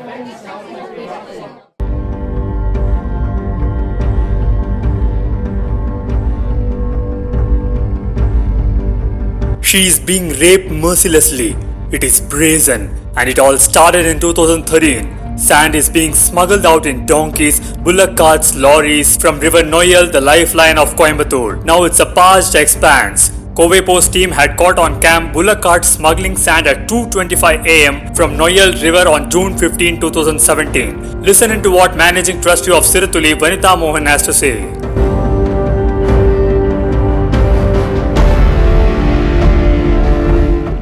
She is being raped mercilessly. It is brazen, and it all started in 2013. Sand is being smuggled out in donkeys, bullock carts, lorries from River Noyal, the lifeline of Coimbatore. Now it's a parched expanse. Kovai Post team had caught on cam bullock carts smuggling sand at 2:25 am from Noyal River on June 15, 2017. Listen into what Managing Trustee of Sirathuli, Vanitha Mohan, has to say.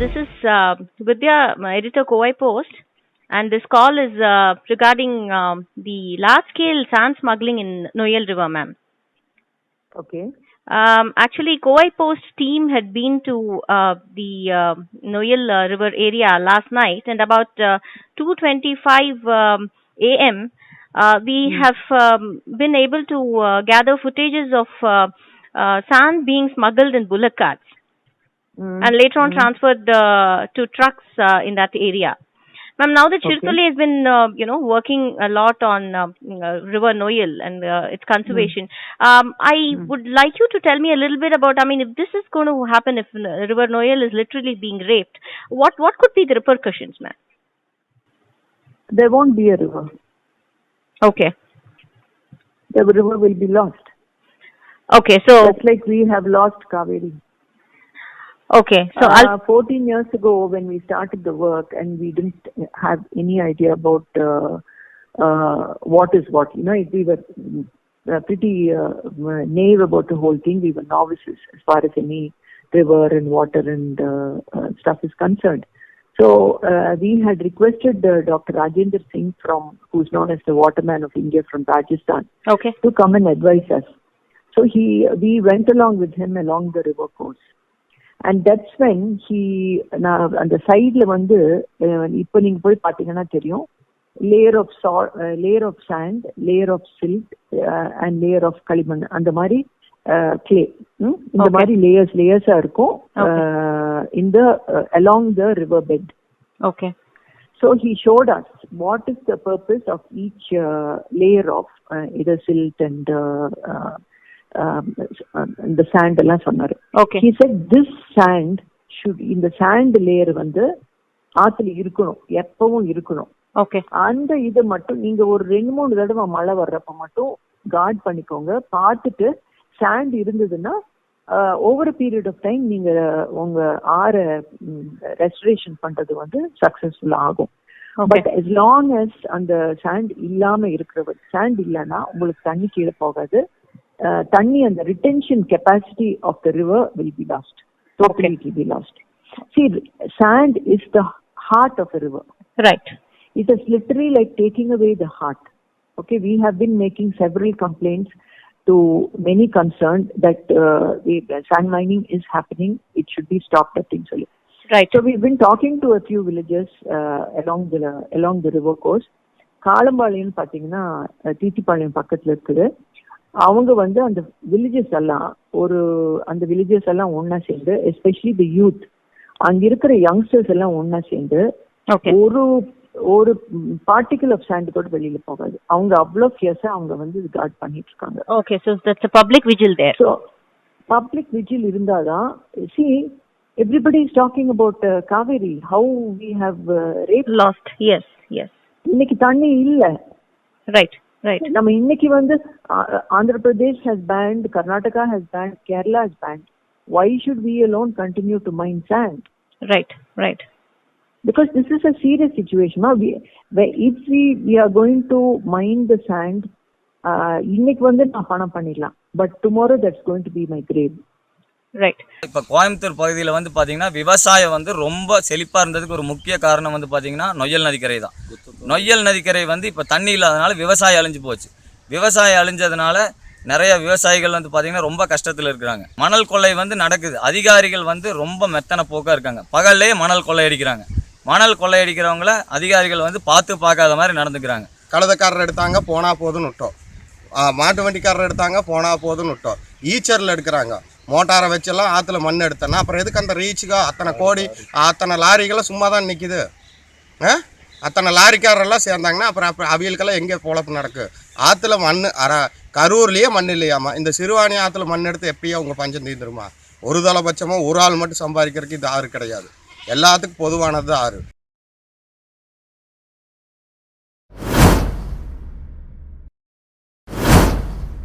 This is Vidya, editor Kovai Post, and this call is regarding the large-scale sand smuggling in Noyal River, ma'am. Okay. Actually, Kovai Post team had been to the Noyal River area last night, and about 2:25 a.m. We have been able to gather footages of sand being smuggled in bullock carts. And later on transferred to trucks in that area. Ma'am, now that Sirathuli has been, working a lot on River Noyal and its conservation, I would like you to tell me a little bit about, if this is going to happen, if River Noyal is literally being raped, what could be the repercussions, ma'am? There won't be a river. Okay. The river will be lost. Okay, so... Just like we have lost Kaveri. Okay, so 14 years ago when we started the work and we didn't have any idea about what is what. We were pretty naive about the whole thing. We were novices as far as any river and water and stuff is concerned. So we had requested Dr. Rajendra Singh, who's known as the Waterman of India from Rajasthan, to come and advise us. So we went along with him along the river course. And that's when on the side இப்போ நீங்க போய் பாத்தீங்கன்னா தெரியும், layer of sand, layer of silt and layer of களிமண், அந்த மாதிரி clay, இந்த மாதிரி layers இருக்கும் along the river bed. Okay. So he showed us what is the purpose of each layer of either silt and the sand எல்லாம் சொன்னாரு. He said this sand should, இந்த sand layer ஆத்துல இருக்கணும், எப்பவும் இருக்கணும். அந்த இது மட்டும் நீங்க ஒரு 2-3 தடவை மழை வர்றப்ப மட்டும் கார்ட் பண்ணிக்கோங்க. பார்த்துட்டு சாண்ட் இருந்ததுன்னா over a period of time நீங்க உங்க ரெஸ்டரேஷன் பண்றது சக்சஸ்ஃபுல் ஆகும். பட் as long as அந்த சாண்ட் இல்லாம இருக்கிற சாண்ட் இல்லைன்னா உங்களுக்கு தண்ணி கீழே போகாது. Thanni and the retention capacity of the river will be lost. Totally it will be lost. See, sand is the heart of a river. Right. It is literally like taking away the heart. Okay, we have been making several complaints to many concerned that the sand mining is happening. It should be stopped at Tinsali. Right. So we've been talking to a few villages along the river course. Kalampalayam பாத்தீங்கன்னா தீத்திப்பாளையம் பக்கத்துல இருக்குது. அவங்க அந்த villages எல்லாம் ஒன்னா சேர்ந்து, especially தி youth, அங்க இருக்கிற யங்ஸ்டர்ஸ் எல்லாம் ஒன்னா சேர்ந்து ஒரு பார்ட்டிகல் ஆஃப் சாண்ட் கூட வெளியில போகாது. அவங்க அவ்வளவு ஃபியர்ஸா அவங்க கார்ட் பண்ணிட்டு இருக்காங்க. Okay, so that's a public vigil there. So public vigil இருந்தாதான், see everybody is talking about Kaveri, how we have lost. Yes. இன்னைக்கு தண்ணி இல்ல. Right. நம்ம இன்னைக்கு Andhra Pradesh has banned, Karnataka has banned, Kerala has banned. Why should we alone continue to mine sand? Right. Because this is a serious situation. If we are going to mine the sand, இன்னைக்கு நான் பணம் பண்ணிடலாம், but tomorrow that's going to be my grave. Right. இப்போ கோயம்புத்தூர் பகுதியில் பார்த்தீங்கன்னா விவசாயம் ரொம்ப செழிப்பாக இருந்ததுக்கு ஒரு முக்கிய காரணம் பார்த்தீங்கன்னா நொய்யல் நதிக்கரை தான். நொய்யல் நதிக்கரை இப்போ தண்ணி இல்லாதனால விவசாயம் அழிஞ்சு போச்சு. விவசாயம் அழிஞ்சதுனால நிறைய விவசாயிகள் பார்த்தீங்கன்னா ரொம்ப கஷ்டத்தில் இருக்கிறாங்க. மணல் கொள்ளை நடக்குது. அதிகாரிகள் ரொம்ப மெத்தன போக்காக இருக்காங்க. பகல்லே மணல் கொள்ளை அடிக்கிறாங்க. மணல் கொள்ளை அடிக்கிறவங்கள அதிகாரிகள் பார்க்காத மாதிரி நடந்துக்கிறாங்க. கழுதக்காரர் எடுத்தாங்க, போனா போதுன்னு விட்டோம். மாட்டு வண்டிக்காரர் எடுத்தாங்க, போனா போதுன்னு விட்டோம். ஈச்சரில் எடுக்கிறாங்க. மோட்டாரை வச்செல்லாம் ஆற்றுல மண் எடுத்தேன்னா அப்புறம் எதுக்கு அந்த ரீச்சுக்கோ அத்தனை கோடி அத்தனை லாரிகளும் சும்மா தான் நிற்கிது? அத்தனை லாரிக்காரெல்லாம் சேர்ந்தாங்கன்னா அப்புறம் அவியலுக்கெல்லாம் எங்கே பொழப்பு நடக்கும்? ஆற்றுல மண் கரூர்லேயே மண் இல்லையாமா, இந்த சிறுவாணி ஆற்றுல மண் எடுத்து எப்படியா உங்கள் பஞ்சம் தீர்ந்துருமா? ஒரு தலைபட்சமாக ஒரு ஆள் மட்டும் சம்பாதிக்கிறதுக்கு இது ஆறு கிடையாது, எல்லாத்துக்கும் பொதுவானது ஆறு.